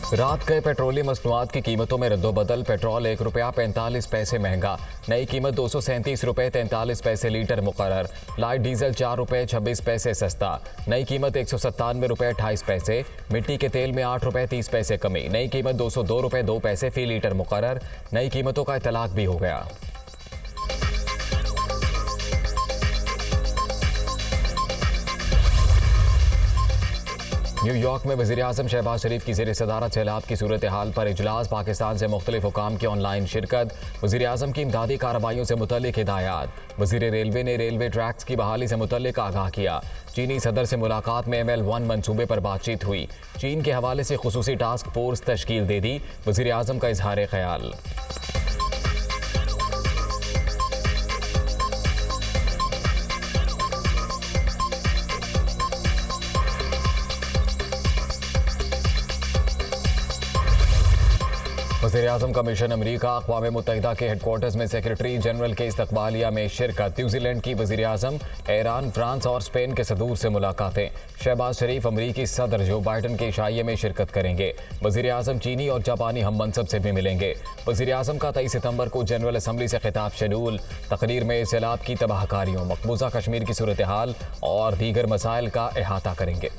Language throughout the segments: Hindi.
रात गए पेट्रोलियम मसनूआत की कीमतों में रद्दोबदल। पेट्रोल ₹1.45 महंगा, नई कीमत ₹237.43 लीटर मुकर्रर। लाइट डीजल ₹4.26 सस्ता, नई कीमत ₹197.28। मिट्टी के तेल में ₹8.30 कमी, नई कीमत ₹202.02 फी लीटर मुकर्रर। नई कीमतों का इतलाक भी हो गया। न्यूयॉर्क में वज़ीर-ए-आज़म शहबाज शरीफ की ज़ेर सदारत सैलाब की सूरत हाल पर इजलास। पाकिस्तान से मुख्तलिफ हुकाम की ऑनलाइन शिरकत। वज़ीर-ए-आज़म की इमदादी कार्रवाइयों से मुतल्लिक हिदायत। वज़ीर रेलवे ने रेलवे ट्रैक्स की बहाली से मुतल्लिक आगाह किया। चीनी सदर से मुलाकात में ML1 मंसूबे पर बातचीत हुई। चीन के हवाले से खुसूसी टास्क फोर्स तश्कील दे दी। वज़ीर-ए-आज़म का इजहार ख्याल। वज़ीर-ए-आज़म का मिशन अमरीका। अक़वाम मुत्तहिदा के हेडक्वार्टर्स में सेक्रेटरी जनरल के इस्तकबालिया में शिरकत। न्यूजीलैंड की वज़ीर-ए-आज़म, ईरान, फ्रांस और स्पेन के सदूर से मुलाकातें। शहबाज शरीफ अमरीकी सदर जो बाइडन के इशाइये में शिरकत करेंगे। वज़ीर-ए-आज़म चीनी और जापानी हम मनसब से भी मिलेंगे। वज़ीर-ए-आज़म का 23 सितंबर को जनरल असम्बली से खिताब शेड्यूल। तकरीर में सैलाब की तबाहकारियों, मकबूजा कश्मीर की सूरत हाल और दीगर मसाइल का अहाता करेंगे।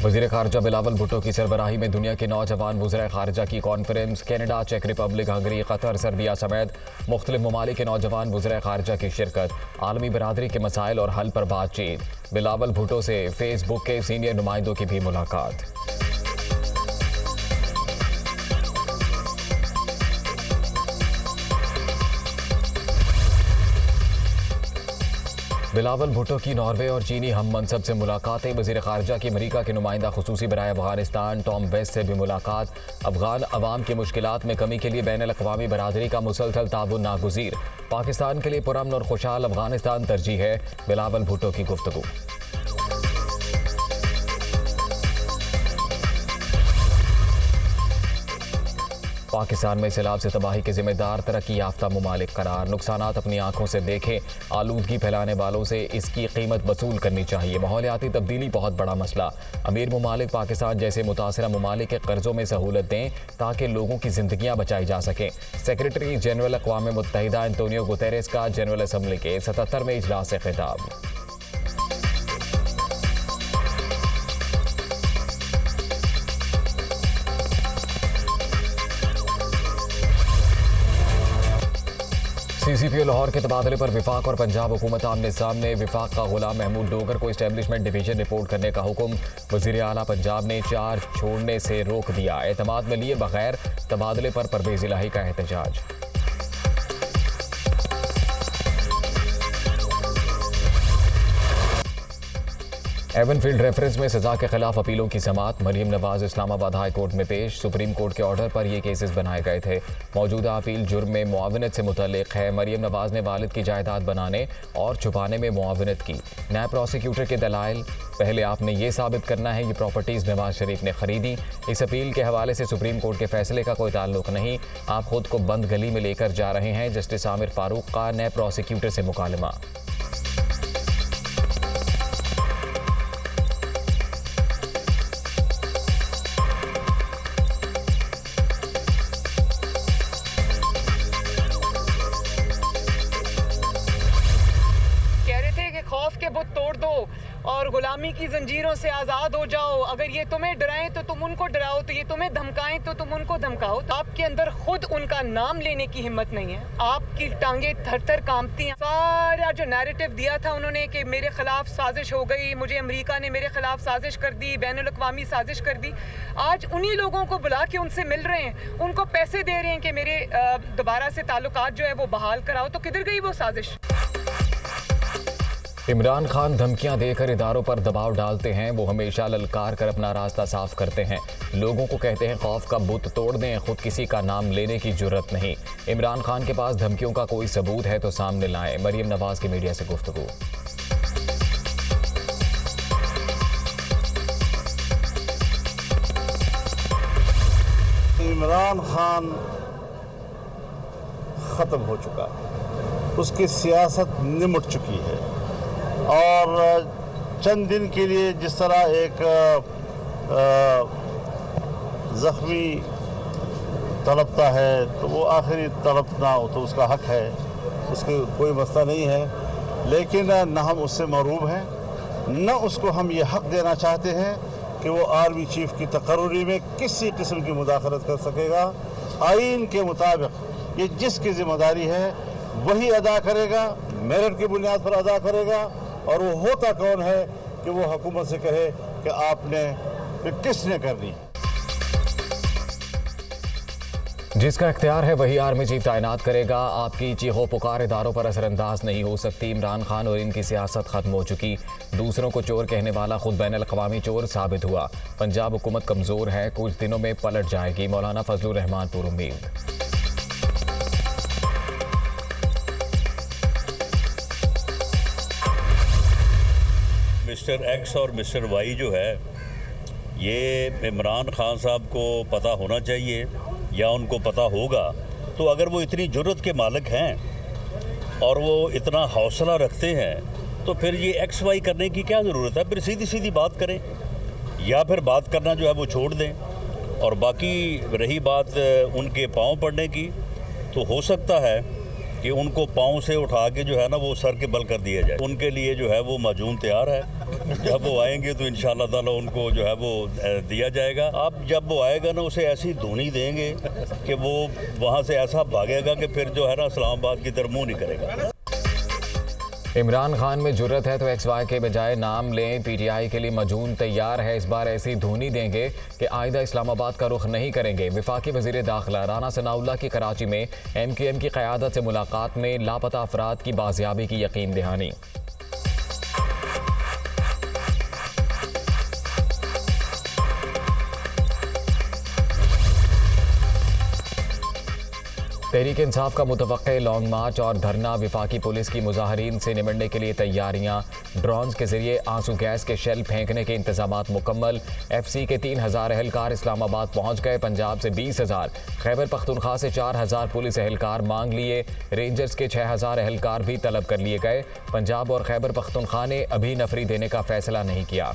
वज़ीर ख़ारजा बिलावल भुट्टो की सरबराही में दुनिया के नौजवान वज़राए ख़ारजा की कॉन्फ्रेंस। कनाडा, चेक रिपब्लिक, हंगरी, कतर, सर्बिया समेत मुख्तलिफ ममालिक के नौजवान वज़राए ख़ारजा की शिरकत। आलमी बरादरी के मसाइल और हल पर बातचीत। बिलावल भुट्टो से फेसबुक के सीनियर नुमाइंदों की भी मुलाकात। बिलावल भुट्टो की नॉर्वे और चीनी हम मनसब से मुलाकातें। वज़ीर ख़ारजा की अमरीका के नुमाइंदा खुसूसी बराए अफ़गानिस्तान टॉम वेस्ट से भी मुलाकात। अफ़गान अवाम की मुश्किलात में कमी के लिए बैनुल अक़वामी बरादरी का मुसलसल ताउन नागुज़ीर। पाकिस्तान के लिए पुरअमन और खुशहाल अफ़गानिस्तान तरजीह है। बिलावल भुट्टो की गुफ्तगू। पाकिस्तान में सैलाब से तबाही के जिम्मेदार तरक्की याफ्ता ममालिक करार। नुकसानात अपनी आंखों से देखें, आलूदगी फैलाने वालों से इसकी कीमत वसूल करनी चाहिए। माहौलियाती तब्दीली बहुत बड़ा मसला। अमीर ममालिक पाकिस्तान जैसे मुतासरा ममालिक के कर्जों में सहूलत दें ताकि लोगों की जिंदगियां बचाई जा सकें। सेक्रेटरी जनरल अक़वाम मुत्तहिदा एंटोनियो गुतेरेस का जनरल असम्बली के 77वें इजलास से खिताब। CCPO लाहौर के तबादले पर विफाक और पंजाब हुकूमत आमने सामने। विफाक का गुलाम महमूद डोगर को इस्टेब्लिशमेंट डिवीजन रिपोर्ट करने का हुक्म। वज़ीर आला पंजाब ने चार्ज छोड़ने से रोक दिया। एतमाद में लिए बगैर तबादले पर परवेज़ इलाही का एहतजाज। एवनफील्ड रेफरेंस में सजा के खिलाफ अपीलों की समाअत। मरीम नवाज इस्लामाबाद हाई कोर्ट में पेश। सुप्रीम कोर्ट के ऑर्डर पर ये केसेस बनाए गए थे। मौजूदा अपील जुर्म में मुआवनत से मुतल्लिक है। मरीम नवाज ने वालिद की जायदाद बनाने और छुपाने में मुआवनत की। नायब प्रोसिक्यूटर के दलाइल, पहले आपने ये साबित करना है ये प्रॉपर्टीज़ नवाज शरीफ ने खरीदी। इस अपील के हवाले से सुप्रीम कोर्ट के फैसले का कोई ताल्लुक नहीं। आप खुद को बंद गली में लेकर जा रहे हैं। जस्टिस आमिर फारूक का नायब प्रोसिक्यूटर से मुकालमा। खौफ के बुत तोड़ दो और गुलामी की जंजीरों से आज़ाद हो जाओ। अगर ये तुम्हें डराएं तो तुम उनको डराओ, तो ये तुम्हें धमकाएं तो तुम उनको धमकाओ। तो आपके अंदर खुद उनका नाम लेने की हिम्मत नहीं है। आपकी टांगे थर थर कांपती हैं। सारा जो नैरेटिव दिया था उन्होंने कि मेरे खिलाफ साजिश हो गई, मुझे अमेरिका ने मेरे खिलाफ साजिश कर दी, बैनुल अक़वामी साजिश कर दी। आज उन्हीं लोगों को बुला के उनसे मिल रहे हैं, उनको पैसे दे रहे हैं कि मेरे दोबारा से ताल्लुकात जो है वो बहाल कराओ। तो किधर गई वो साजिश? इमरान खान धमकियां देकर इदारों पर दबाव डालते हैं। वो हमेशा ललकार कर अपना रास्ता साफ करते हैं। लोगों को कहते हैं खौफ का बुत तोड़ दें, खुद किसी का नाम लेने की जुर्रत नहीं। इमरान खान के पास धमकियों का कोई सबूत है तो सामने लाएं। मरीम नवाज की मीडिया से गुफ्तगू। इमरान खान ख़त्म हो चुका है, उसकी सियासत निमट चुकी है और चंद दिन के लिए जिस तरह एक ज़ख्मी तड़पता है तो वो आखिरी तड़पना हो तो उसका हक है, उसके कोई मसला नहीं है, लेकिन न हम उससे महरूब हैं, न उसको हम ये हक देना चाहते हैं कि वो आर्मी चीफ की तकर्री में किसी किस्म की मुदाखलत कर सकेगा। आइन के मुताबिक ये जिसकी ज़िम्मेदारी है वही अदा करेगा, मेरिट की बुनियाद पर अदा करेगा, और वो होता कौन है कि वो हुकूमत से कहे कि आपने कि किसने कर दी। जिसका इख्तियार है वही आर्मी चीफ तैनात करेगा। आपकी चीखों पुकार इदारों पर असरअंदाज नहीं हो सकती। इमरान खान और इनकी सियासत खत्म हो चुकी। दूसरों को चोर कहने वाला खुद बैन अल-अक़वामी चोर साबित हुआ। पंजाब हुकूमत कमज़ोर है, कुछ दिनों में पलट जाएगी। मौलाना फजलुर रहमान पुरुम्मीद। मिस्टर एक्स और मिस्टर वाई जो है, ये इमरान खान साहब को पता होना चाहिए या उनको पता होगा। तो अगर वो इतनी जुर्रत के मालिक हैं और वो इतना हौसला रखते हैं तो फिर ये एक्स वाई करने की क्या ज़रूरत है? फिर सीधी सीधी बात करें, या फिर बात करना जो है वो छोड़ दें। और बाकी रही बात उनके पाँव पड़ने की, तो हो सकता है कि उनको पाँव से उठा के जो है ना वो सर के बल कर दिया जाए। उनके लिए जो है वो माजून तैयार है, जब वो आएंगे तो इंशाअल्लाह ताला उनको जो है वो दिया जाएगा। आप जब वो आएगा ना उसे ऐसी धुनी देंगे कि वो वहाँ से ऐसा भागेगा कि फिर जो है ना इस्लामाबाद की तरफ मुँह नहीं करेगा। इमरान खान में जुर्रत है तो एक्स वाई के बजाय नाम लें। पीटीआई के लिए मजून तैयार है, इस बार ऐसी धुनी देंगे कि आइंदा इस्लामाबाद का रुख नहीं करेंगे। वफाकी वज़ीर दाखिला राना सनाउल्लाह की कराची में MQM की क़यादत से मुलाकात में लापता अफराद की बाजियाबी की यकीन दहानी। तहरीक इंसाफ का मुतवक्के लॉन्ग मार्च और धरना। विफाकी पुलिस की मुजाहरीन से निमटने के लिए तैयारियां। ड्रोन्स के जरिए आंसू गैस के शेल फेंकने के इंतजामात मुकम्मल। FC के 3000 एहलकार इस्लामाबाद पहुंच गए। पंजाब से 20,000, खैबर पख्तूनख्वा से 4000 पुलिस एहलकार मांग लिए। रेंजर्स के 6000 एहलकार भी तलब कर लिए गए। पंजाब और खैबर पख्तूनख्वा ने अभी नफरी देने का फैसला नहीं किया।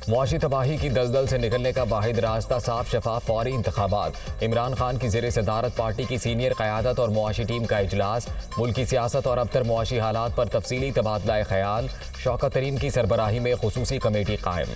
मुआशी तबाही की दलदल से निकलने का वाहिद रास्ता साफ शफाफ फौरी इंतखाबात। इमरान खान की ज़ेरे सदारत पार्टी की सीनियर क़यादत और मुआशी टीम का इजलास। मुल्की सियासत और अबतर मुआशी हालात पर तफसीली तबादला ख्याल। शौकत तरीन की सरबराही में खुसूसी कमेटी कायम।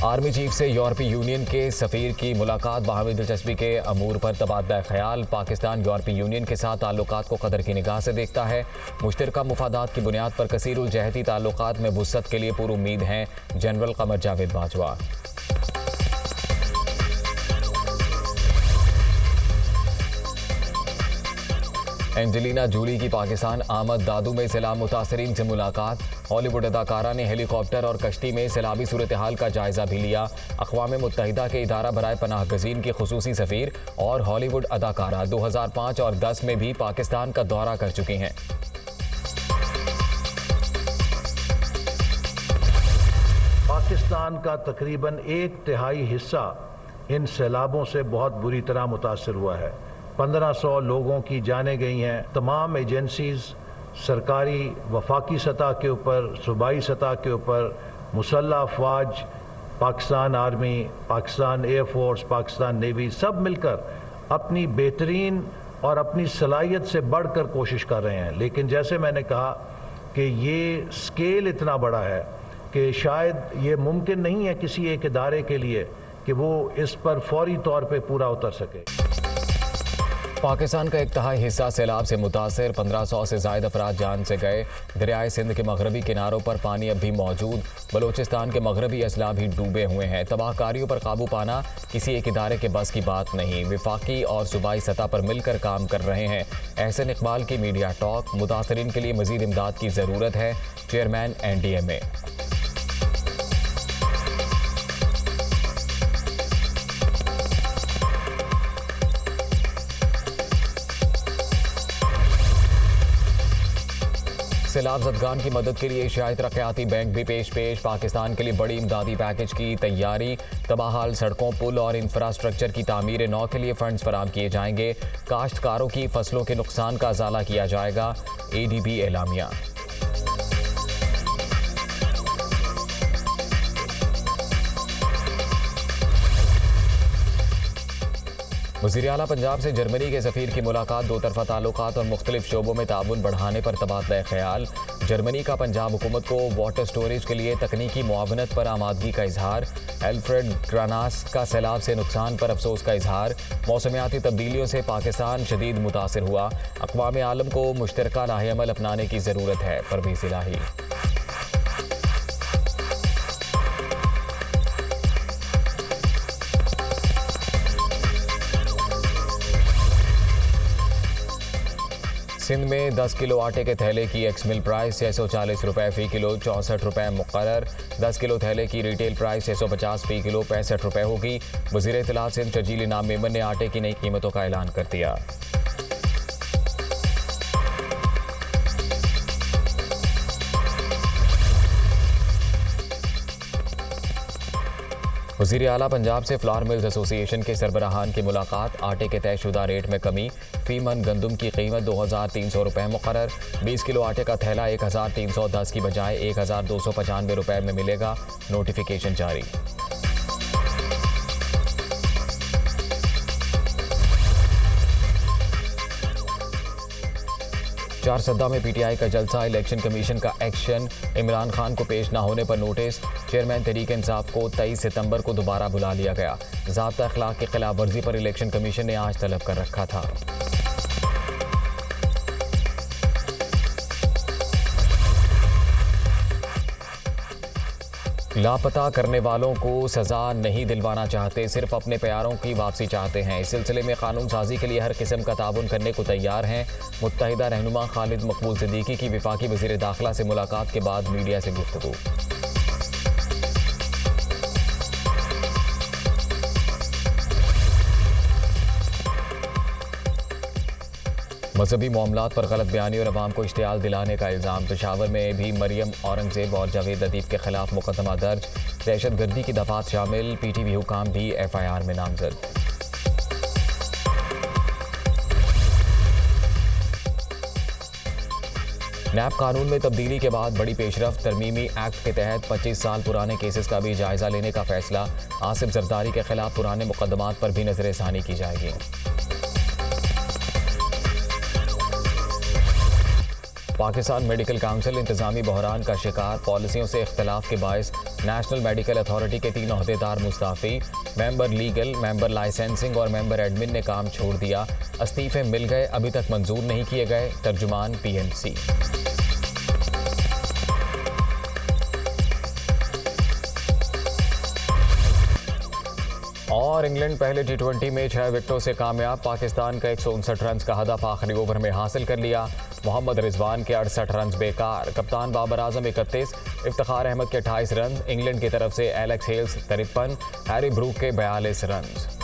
आर्मी चीफ से यूरोपीय यूनियन के सफ़ीर की मुलाकात। बाहमी दिलचस्पी के अमूर पर तबादला ख्याल। पाकिस्तान यूरोपीय यूनियन के साथ ताल्लुकात को कदर की निगाह से देखता है। मुश्तरका मुफादात की बुनियाद पर कसीरुल जहती ताल्लुकात में वुसअत के लिए पुरुम्मीद हैं general Qamar Javed Bajwa. Angelina Jolie की पाकिस्तान आमद। दादू में सैलाब मुतासरीन से मुलाकात। हॉलीवुड अदाकारा ने हेलीकॉप्टर और कश्ती में सैलाबी सूरत हाल का जायजा भी लिया। अक़वाम मुत्तहिदा के इदारा बराए पनाह गज़ीन की खुसूसी सफ़ीर और हॉलीवुड अदाकारा 2005 और 10 में भी पाकिस्तान का दौरा कर चुकी हैं। पाकिस्तान का तकरीबन 1/3 हिस्सा इन सैलाबों से बहुत बुरी तरह मुतासर हुआ है। 1500 लोगों की जानें गई हैं। तमाम एजेंसीज सरकारी वफाकी सतह के ऊपर, सूबाई सतह के ऊपर, मुसल्लह अफवाज, Pakistan army, Pakistan air force, Pakistan navy सब मिलकर अपनी बेहतरीन और अपनी सलाहियत से बढ़कर कोशिश कर रहे हैं। लेकिन जैसे मैंने कहा कि ये स्केल इतना बड़ा है कि शायद ये मुमकिन नहीं है किसी एक इदारे के लिए कि वो इस पर फौरी तौर पे पूरा उतर सके। पाकिस्तान का एक तिहाई हिस्सा सैलाब से मुतासर। 1500 से ज़ायद अफराद जान से गए। दरियाए सिंध के मगरबी किनारों पर पानी अब भी मौजूद। बलोचिस्तान के मगरबी अजला भी डूबे हुए हैं। तबाहकारियों पर काबू पाना किसी एक इदारे के बस की बात नहीं। विफाकी और सूबाई सतह पर मिलकर काम कर रहे हैं। एहसन इकबाल की मीडिया टॉक। मुतासरीन के लिए मज़ीद इमदाद की ज़रूरत है। Chairman NDMA। सैलाब ज़दगान की मदद के लिए एशियाई तरक्याती बैंक भी पेश पाकिस्तान के लिए बड़ी इमदादी पैकेज की तैयारी। तबाहाल सड़कों, पुल और इंफ्रास्ट्रक्चर की तामीर नौ के लिए फंड्स फराहम किए जाएंगे। काश्तकारों की फसलों के नुकसान का अजाला किया जाएगा। ADB एलामिया। वज़ीर आला पंजाब से जर्मनी के सफ़ीर की मुलाकात। दो तरफ़ा ताल्लुकात और मुख्तलिफ शोबों में ताउन बढ़ाने पर तबादला ख्याल। जर्मनी का पंजाब हुकूमत को वाटर स्टोरेज के लिए तकनीकी मुआवनत पर आमादगी का इजहार। एल्फ्रेड ग्रानास का सैलाब से नुकसान पर अफसोस का इजहार। मौसमियाती तब्दीलियों से पाकिस्तान शदीद मुतासिर हुआ। अक़वाम आलम को मुश्तरका लाहेअमल अपनाने की ज़रूरत है। परवेज़ इलाही। सिंध में 10 किलो आटे के थैले की एक्स मिल प्राइस 640 रुपये फ़ी किलो, 64 रुपये मुक़र्रर। 10 किलो थैले की रिटेल प्राइस 650 फ़ी किलो, 65 रुपये होगी। वज़ीर इत्तलात सिंध शर्जील इनाम मेमन ने आटे की नई कीमतों का ऐलान कर दिया। वज़ीर आला पंजाब से फ्लावर मिल्स एसोसिएशन के सरबराहान की मुलाकात। आटे के तयशुदा रेट में कमी। फ़ी मन गंदम की कीमत 2300 रुपये मुक़र्रर। 20 किलो आटे का थैला 1310 की बजाय 1295 रुपये में मिलेगा। नोटिफिकेशन जारी। चारसद्दा में PTI का जलसा। इलेक्शन कमीशन का एक्शन। इमरान खान को पेश न होने पर नोटिस। चेयरमैन तहरीक इंसाफ को 23 सितंबर को दोबारा बुला लिया गया। ज़ाब्ता अखलाक की खिलाफ वर्जी पर इलेक्शन कमीशन ने आज तलब कर रखा था। लापता करने वालों को सज़ा नहीं दिलवाना चाहते, सिर्फ अपने प्यारों की वापसी चाहते हैं। इस सिलसिले में कानून साजी के लिए हर किस्म का ताउन करने को तैयार हैं। मुत्तहिदा रहनुमा खालिद मकबूल सिद्दीकी की वफाकी वज़ीर दाखिला से मुलाकात के बाद मीडिया से गुफ्तगू। मजहबी मामलात पर गलत बयानी और अवाम को इश्तियाल दिलाने का इल्ज़ाम। पेशावर में भी मरियम औरंगज़ेब और जावेद लतीफ़ के खिलाफ मुकदमा दर्ज। दहशतगर्दी की दफात शामिल। PTV हुकाम भी FIR में नामजद। नैब कानून में तब्दीली के बाद बड़ी पेशरफ। तरमीमी एक्ट के तहत 25 साल पुराने केसेस का भी जायजा लेने का फैसला। आसिफ जरदारी के खिलाफ पुराने मुकदमात पर भी नजरसानी की जाएगी। पाकिस्तान मेडिकल काउंसिल इंतजामी बहरान का शिकार। पॉलिसियों से इख्तलाफ के बायस नेशनल मेडिकल अथॉरिटी के 3 ओहदेदार मुस्ताफ़ी। मेंबर लीगल, मेंबर लाइसेंसिंग और मेंबर एडमिन ने काम छोड़ दिया। इस्तीफे मिल गए, अभी तक मंजूर नहीं किए गए। तर्जुमान PMC। और इंग्लैंड पहले T20 में 6 विकेटों से कामयाब। पाकिस्तान का 159 रन का हदफ आखिरी ओवर में हासिल कर लिया। मोहम्मद रिजवान के 68 रन बेकार। कप्तान बाबर आजम 31, इफ्तिखार अहमद के 28 रन। इंग्लैंड की तरफ से एलेक्स हेल्स 53, हैरी ब्रूक के 42 रन।